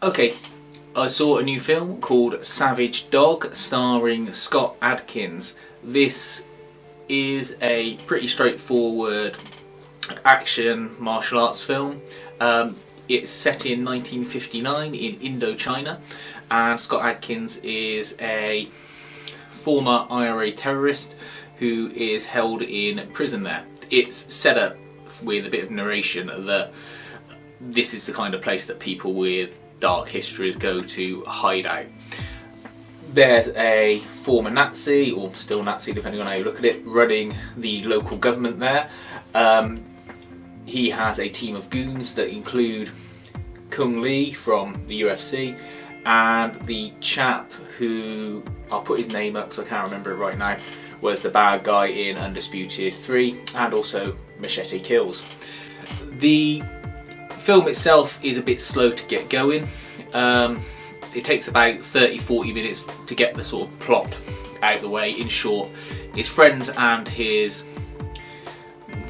Okay, I saw a new film called Savage Dog starring Scott Adkins. This is a pretty straightforward action martial arts film. It's set in 1959 in Indochina, and Scott Adkins is a former IRA terrorist who is held in prison there. It's set up with a bit of narration that this is the kind of place that people with dark histories go to hide out. There's a former Nazi, or still Nazi depending on how you look at it, running the local government there. He has a team of goons that include Kung Lee from the UFC and the chap who, I'll put his name up because I can't remember it right now, was the bad guy in Undisputed 3 and also Machete Kills. The film itself is a bit slow to get going. It takes about 30-40 minutes to get the sort of plot out of the way. In short, his friends and his,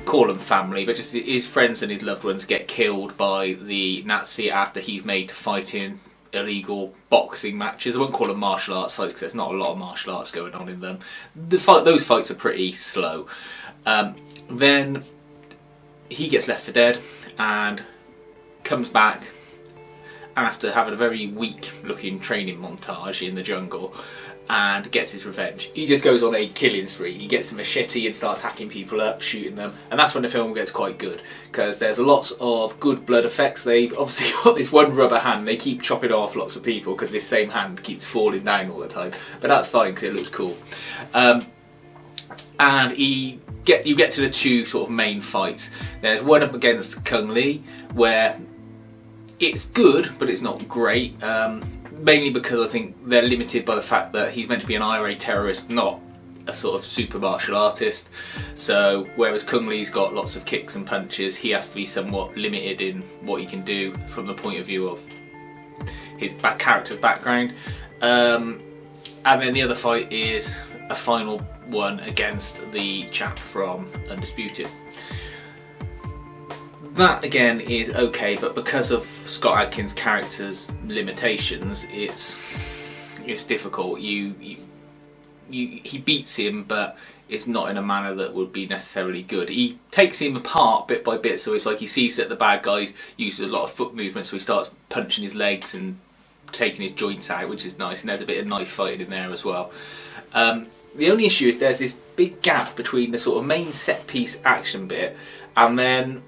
call them family, but just his friends and his loved ones get killed by the Nazi after he's made to fight in illegal boxing matches. I won't call them martial arts fights because there's not a lot of martial arts going on in them. Those fights are pretty slow. Then he gets left for dead and comes back after having a very weak looking training montage in the jungle and gets his revenge. He just goes on a killing spree. He gets a machete and starts hacking people up, shooting them, and that's when the film gets quite good because there's lots of good blood effects. They've obviously got this one rubber hand. They keep chopping off lots of people because this same hand keeps falling down all the time, but that's fine because it looks cool. And you get to the two sort of main fights. There's one up against Kung Lee where it's good, but it's not great. Mainly because I think they're limited by the fact that he's meant to be an IRA terrorist, not a sort of super martial artist. So whereas Kung Lee's got lots of kicks and punches, he has to be somewhat limited in what he can do from the point of view of his character's background. And then the other fight is a final one against the chap from Undisputed. That again is okay, but because of Scott Adkins' character's limitations, it's difficult. He beats him, but it's not in a manner that would be necessarily good. He takes him apart bit by bit, so it's like he sees that the bad guy uses a lot of foot movement, so he starts punching his legs and taking his joints out, which is nice, and there's a bit of knife fighting in there as well. The only issue is there's this big gap between the sort of main set piece action bit and then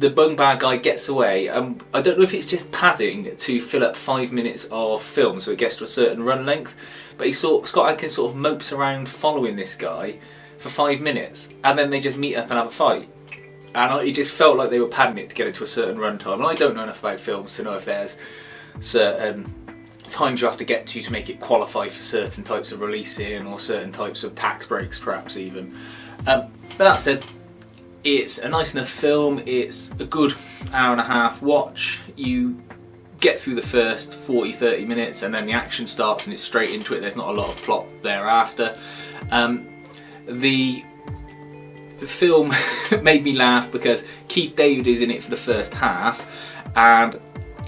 the bung bad guy gets away. I don't know if it's just padding to fill up 5 minutes of film so it gets to a certain run length, but Scott Adkins sort of mopes around following this guy for 5 minutes and then they just meet up and have a fight. And it just felt like they were padding it to get it to a certain run time. And I don't know enough about films to know if there's certain times you have to get to make it qualify for certain types of releasing or certain types of tax breaks perhaps even. But that said, it's a nice enough film. It's a good hour and a half watch. You get through the first 40-30 minutes and then the action starts and it's straight into it. There's not a lot of plot thereafter. The film made me laugh because Keith David is in it for the first half, and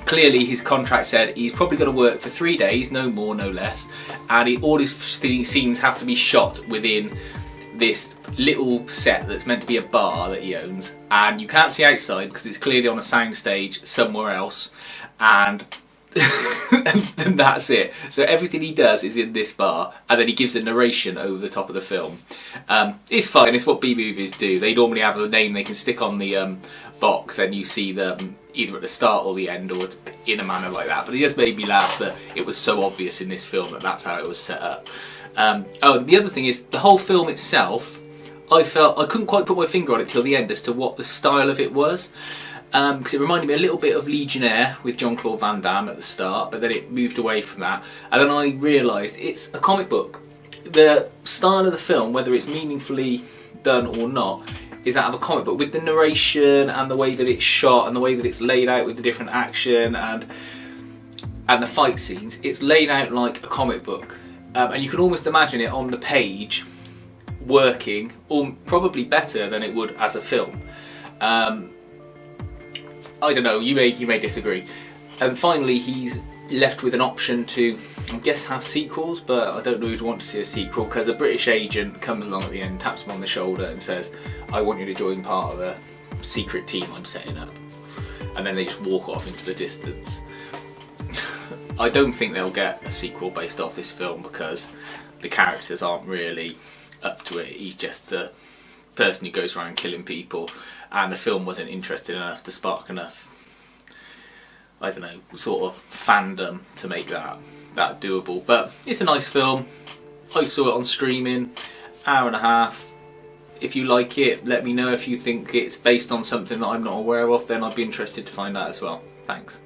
clearly his contract said he's probably going to work for 3 days, no more, no less, and all his scenes have to be shot within this little set that's meant to be a bar that he owns, and you can't see outside because it's clearly on a soundstage somewhere else, and and that's it. So everything he does is in this bar, and then he gives a narration over the top of the film. It's fine, it's what B-movies do. They normally have a name they can stick on the box and you see them either at the start or the end or in a manner like that, but it just made me laugh that it was so obvious in this film that that's how it was set up. The other thing is the whole film itself, I felt I couldn't quite put my finger on it till the end as to what the style of it was, because it reminded me a little bit of Legionnaire with Jean-Claude Van Damme at the start, but then it moved away from that, and then I realised it's a comic book. The style of the film, whether it's meaningfully done or not, is that of a comic book, with the narration and the way that it's shot and the way that it's laid out with the different action and the fight scenes. It's laid out like a comic book. And you can almost imagine it on the page working, or probably better than it would as a film. I don't know, you may disagree. And finally, he's left with an option to, I guess, have sequels, but I don't know who'd want to see a sequel, because a British agent comes along at the end, taps him on the shoulder and says, I want you to join part of a secret team I'm setting up. And then they just walk off into the distance. I don't think they'll get a sequel based off this film, because the characters aren't really up to it. He's just a person who goes around killing people, and the film wasn't interesting enough to spark enough, I don't know, sort of fandom to make that doable. But it's a nice film. I saw it on streaming, hour and a half. If you like it, let me know. If you think it's based on something that I'm not aware of, then I'd be interested to find out as well. Thanks.